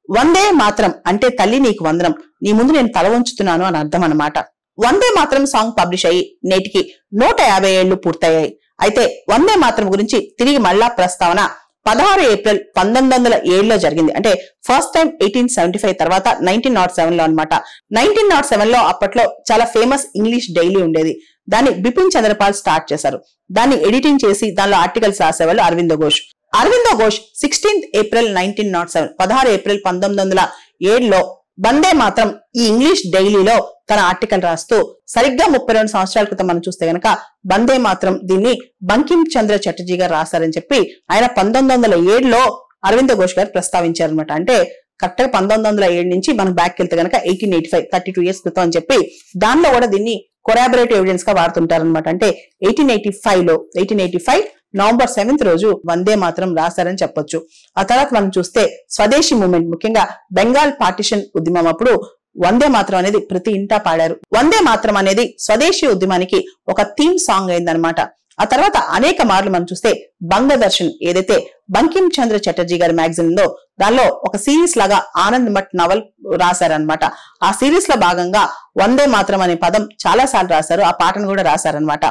వందే మాత్రం అంటే తల్లి నీకు వందనం, నీ ముందు నేను తల వంచుతున్నాను అని అర్థం అన్నమాట. వందే మాత్రం సాంగ్ పబ్లిష్ అయ్యి నేటికి 150 ఏళ్లు పూర్తయ్యాయి. అయితే వందే మాత్రం గురించి తిరిగి మళ్ళా ప్రస్తావన 16 ఏప్రిల్ 1907లో జరిగింది. అంటే ఫస్ట్ టైం 1875 తర్వాత 1907లో అనమాట. 1907లో అప్పట్లో చాలా ఫేమస్ ఇంగ్లీష్ డైలీ ఉండేది. దాన్ని బిపిన్ చంద్రపాల్ స్టార్ట్ చేశారు. దాన్ని ఎడిటింగ్ చేసి దానిలో ఆర్టికల్స్ రాసేవాళ్ళు అరవిందో ఘోష్. 16 ఏప్రిల్ 1907 16 ఏప్రిల్ 1907లో వందే మాత్రం ఈ ఇంగ్లీష్ డైలీలో తన ఆర్టికల్ రాస్తూ సరిగ్గా 32 సంవత్సరాల క్రితం మనం చూస్తే గనక వందే మాత్రం దీన్ని బంకిం చంద్ర చటర్జీ గారు రాశారని చెప్పి ఆయన 1907లో అరవిందో ఘోష్ గారు ప్రస్తావించారనమాట. అంటే కరెక్ట్ గా 1907 నుంచి మనం బ్యాక్ వెళ్తే గనక 1885 32 ఇయర్స్ క్రితం అని చెప్పి దానిలో కూడా దీన్ని కొరాబరేటివ్ ఎవిడెన్స్ గా వాడుతుంటారనమాట. అంటే 1885 నవంబర్ 7th రోజు వందే మాత్రం రాశారని చెప్పొచ్చు. ఆ తర్వాత మనం చూస్తే స్వదేశీ మూవ్మెంట్, ముఖ్యంగా బెంగాల్ పార్టిషన్ ఉద్యమం అప్పుడు వందే మాత్రం అనేది ప్రతి ఇంటా పాడారు. వందే మాత్రం అనేది స్వదేశీ ఉద్యమానికి ఒక థీమ్ సాంగ్ అయిందనమాట. ఆ తర్వాత అనేక మార్లు మనం చూస్తే బంగదర్శన్ ఏదైతే బంకిం చంద్ర చటర్జీ గారి మ్యాగజైన్ ఉందో దానిలో ఒక సిరీస్ లాగా ఆనంద్ మఠ్ నవల్ రాశారనమాట. ఆ సిరీస్ లో భాగంగా వందే మాత్రం అనే పదం చాలా సార్లు రాశారు, ఆ పాటను కూడా రాశారనమాట.